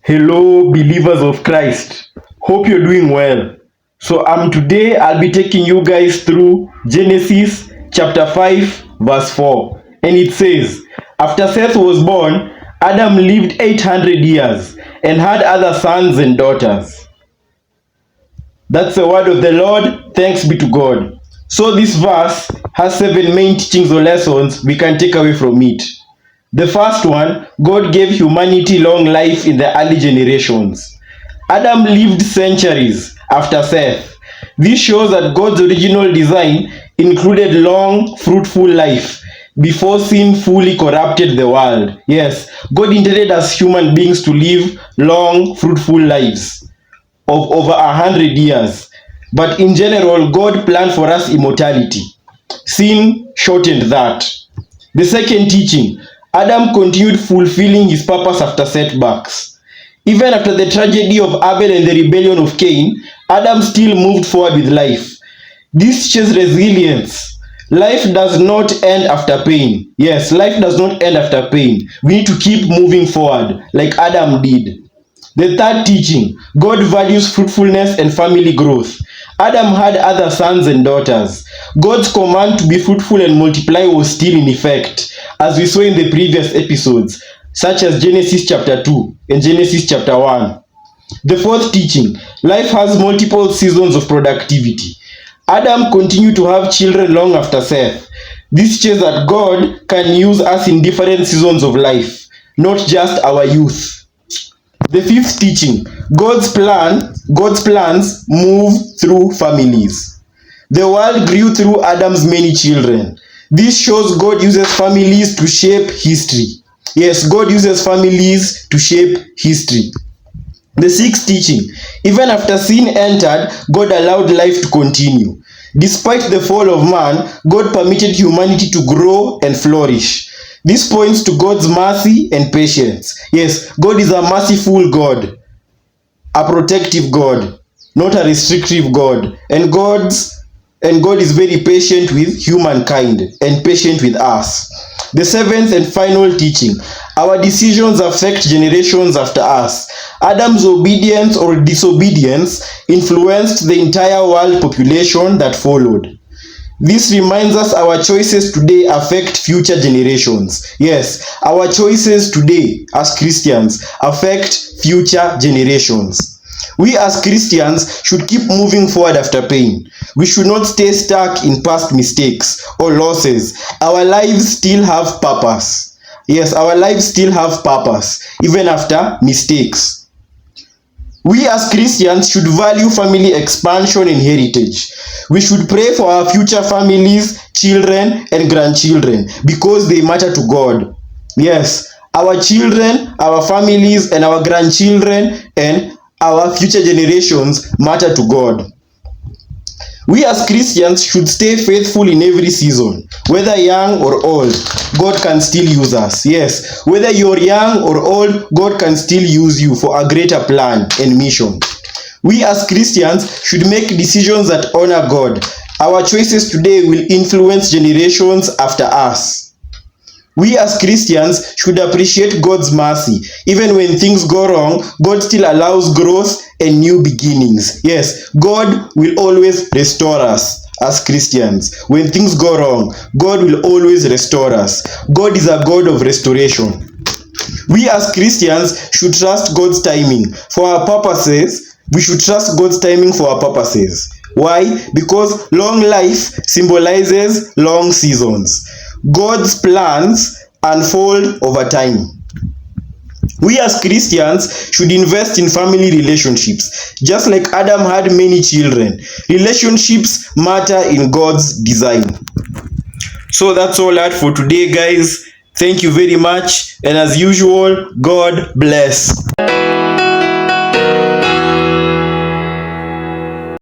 Hello, believers of Christ. Hope you're doing well. Today I'll be taking you guys through Genesis chapter 5, verse 4. And it says, after Seth was born, Adam lived 800 years and had other sons and daughters. That's the word of the Lord. Thanks be to God. So this verse has 7 main teachings or lessons we can take away from it. The first one, God gave humanity long life in the early generations. Adam lived centuries after Seth. This shows that God's original design included long, fruitful life before sin fully corrupted the world. Yes, God intended us human beings to live long, fruitful lives of over 100 years. But in general, God planned for us immortality. Sin shortened that. The second teaching, Adam continued fulfilling his purpose after setbacks. Even after the tragedy of Abel and the rebellion of Cain, Adam still moved forward with life. This shows resilience. Life does not end after pain. Yes, life does not end after pain. We need to keep moving forward like Adam did. The third teaching, God values fruitfulness and family growth. Adam had other sons and daughters. God's command to be fruitful and multiply was still in effect, as we saw in the previous episodes, such as Genesis chapter 2 and Genesis chapter 1. The fourth teaching, life has multiple seasons of productivity. Adam continued to have children long after Seth. This shows that God can use us in different seasons of life, not just our youth. The fifth teaching, God's plans move through families. The world grew through Adam's many children. This shows God uses families to shape history. Yes, God uses families to shape history. The sixth teaching, even after sin entered, God allowed life to continue. Despite the fall of man, God permitted humanity to grow and flourish. This points to God's mercy and patience. Yes, God is a merciful God, a protective God, not a restrictive God. And God is very patient with humankind and patient with us. The seventh and final teaching, our decisions affect generations after us. Adam's obedience or disobedience influenced the entire world population that followed. This reminds us our choices today affect future generations. Yes, our choices today as Christians affect future generations. We as Christians should keep moving forward after pain. We should not stay stuck in past mistakes or losses. Our lives still have purpose. Yes, our lives still have purpose, even after mistakes. We as Christians should value family expansion and heritage. We should pray for our future families, children, and grandchildren because they matter to God. Yes, our children, our families, and our grandchildren, and our future generations matter to God. We as Christians should stay faithful in every season, whether young or old. God can still use us. Yes, whether you're young or old, God can still use you for a greater plan and mission. We as Christians should make decisions that honor God. Our choices today will influence generations after us. We as Christians should appreciate God's mercy. Even when things go wrong, God still allows growth and new beginnings. Yes, God will always restore us as Christians. When things go wrong, God will always restore us. God is a God of restoration. We as Christians should trust God's timing for our purposes. We should trust God's timing for our purposes. Why? Because long life symbolizes long seasons. God's plans unfold over time. We as Christians should invest in family relationships. Just like Adam had many children, relationships matter in God's design. So that's all that for today, guys. Thank you very much. And as usual, God bless.